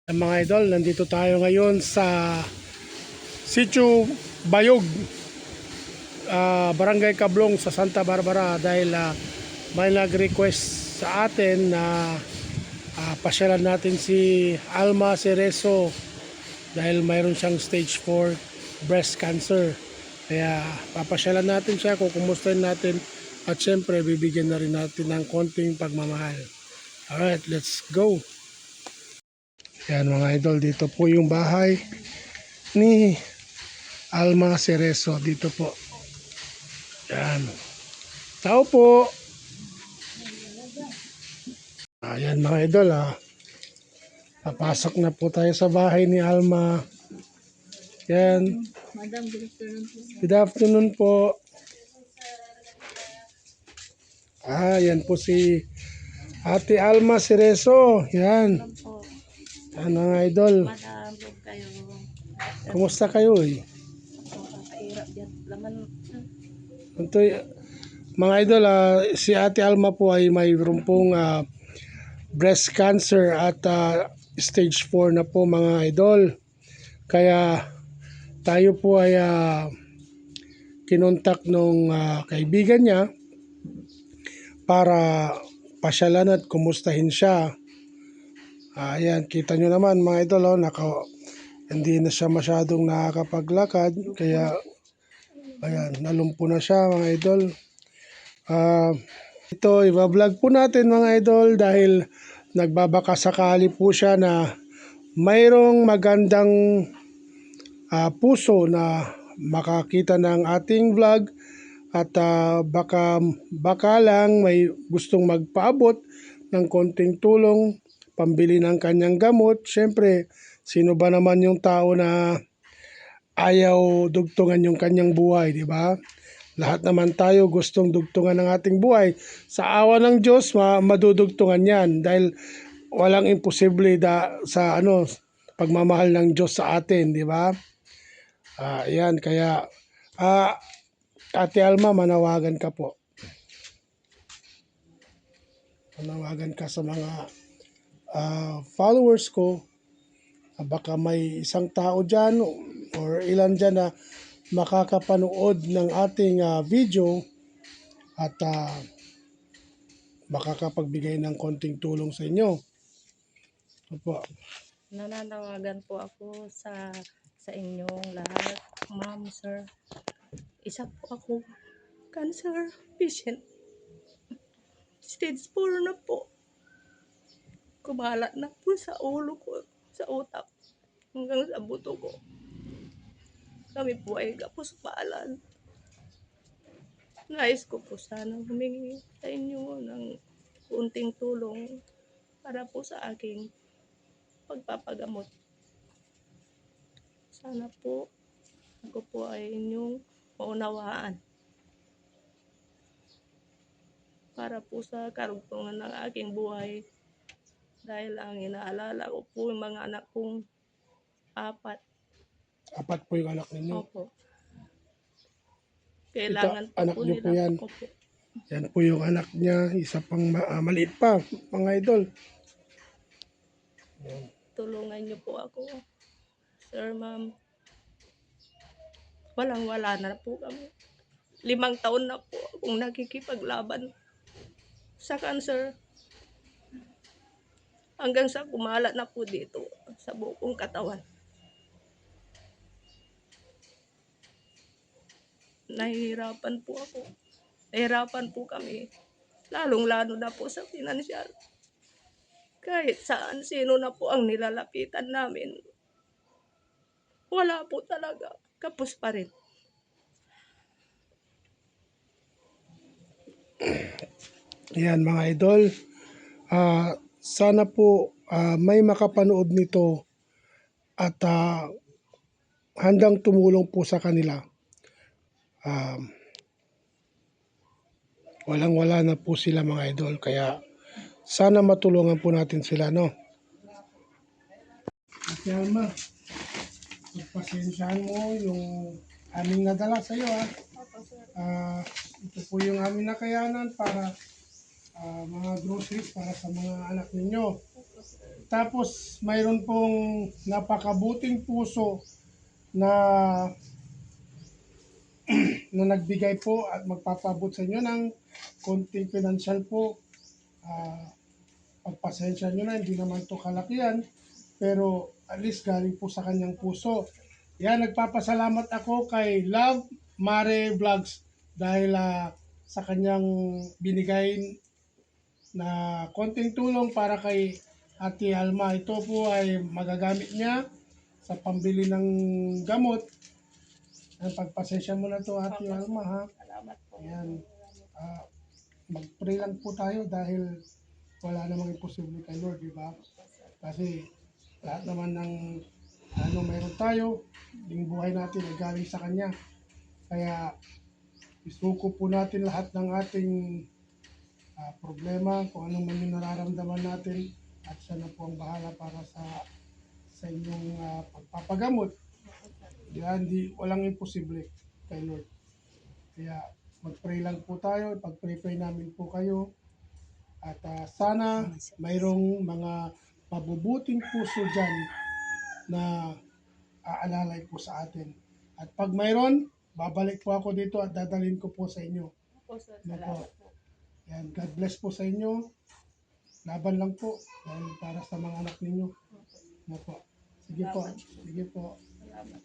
Mga idol, nandito tayo ngayon sa Sitio Bayog, Barangay Kablong sa Santa Barbara dahil may nag-request sa atin na pasyalan natin si Alma Cerezo dahil mayroon siyang stage 4 breast cancer. Kaya papasyalan natin siya, kukumustahin natin at syempre bibigyan na rin natin ng konting pagmamahal. Alright, let's go! Yan mga idol, dito po yung bahay ni Alma Cerezo. Dito po. Yan. Tao po. Ayan mga idol papasok na po tayo sa bahay ni Alma. Yan. Madam, good afternoon po. Good afternoon po. Yan po si Ate Alma Cerezo. Yan. Po. Yan mga idol. Madam, huwag kayo. Kumusta kayo eh? Kakahirap dyan. Laman. Ito, mga idol, si Ate Alma po ay mayroon pong breast cancer at stage 4 na po mga idol. Kaya tayo po ay kinontak nung kaibigan niya para pasyalan at kumustahin siya. Ayan, kita nyo naman mga idol, hindi na siya masyadong nakakapaglakad. Kaya ayan, nalumpo na siya mga idol. Ito, i-vlog po natin mga idol dahil nagbabaka sakali po siya na mayroong magandang puso na makakita ng ating vlog at baka lang may gustong magpaabot ng konting tulong pambili ng kanyang gamot. Siyempre, sino ba naman yung tao na ayaw dugtungan yung kanyang buhay, di ba? Lahat naman tayo gustong dugtungan ng ating buhay. Sa awa ng Diyos, madudugtungan yan dahil walang imposible sa pagmamahal ng Diyos sa atin, di ba? Yan, kaya Ate Alma, manawagan ka po. Manawagan ka sa mga followers ko. Baka may isang tao dyan or ilan dyan na makakapanood ng ating video at makakapagbigay ng konting tulong sa inyo. Opo. Nananawagan po ako sa inyong lahat. Ma'am, sir. Isa po ako. Cancer patient. Stage 4 na po. Kumalat na po sa ulo ko, sa utak, hanggang sa buto ko. Kami po ay kapuspalan. Nais ko po sana humingi sa inyo ng kunting tulong para po sa aking pagpapagamot. Sana po ako po ay inyong maunawaan para po sa karugtungan ng aking buhay. Dahil ang inaalala ko po yung mga anak kong 4. 4 po yung anak ninyo. Opo. Kailangan Ito, anak po niyo nila. po yan. Opo. Yan po yung anak niya. Isa pang maliit pa, mga idol. Yan. Tulungan niyo po ako. Sir, ma'am. Walang-wala na po kami. 5 taon na po akong nakikipaglaban sa cancer. Hanggang sa kumalat na po dito sa buong katawan. Nahihirapan po ako. Nahihirapan po kami. Lalong-lalo na po sa pinansyal. Kahit saan, sino na po ang nilalapitan namin. Wala po talaga. Kapos pa rin. Yan mga idol. Sana po may makapanood nito at handang tumulong po sa kanila. Walang-wala na po sila mga idol. Kaya sana matulungan po natin sila, no? At yan ma, pagpasensyahan mo yung aming nadala sa iyo, ha? Ito po yung aming nakayanan para mga groceries para sa mga anak ninyo. tapos mayroon pong napakabuting puso na nagbigay po at magpapabot sa inyo ng konting financial po. Pagpasensya nyo na, hindi naman to kalakihan, pero at least galing po sa kanyang puso. Yan, nagpapasalamat ako kay Love Mare Vlogs dahil sa kanyang binigay na konting tulong para kay Ate Alma. Ito po ay magagamit niya sa pambili ng gamot. Ang pagpasensya mo na to, Ate Alma, ha. Salamat po. Yan. Mag-pray lang po tayo dahil wala namang imposible kay Lord, di ba? Kasi lahat naman ng meron tayo, yung buhay natin ay galing sa Kanya. Kaya isuko po natin lahat ng ating problema, kung ano man yung nararamdaman natin, at siya na po ang bahala para sa inyong pagpapagamot. Yan, walang imposible kay Lord. Kaya mag-pray lang po tayo, pag-pray namin po kayo. At sana mayroong mga mabubuting puso dyan na aalalay po sa atin. At pag mayroon, babalik po ako dito at dadalhin ko po sa inyo. Opo, sir. Ano po? Salamat po. Yan, God bless po sa inyo. Laban lang po dahil para sa mga anak ninyo. Ano po? Sige po. Sige po. Salamat.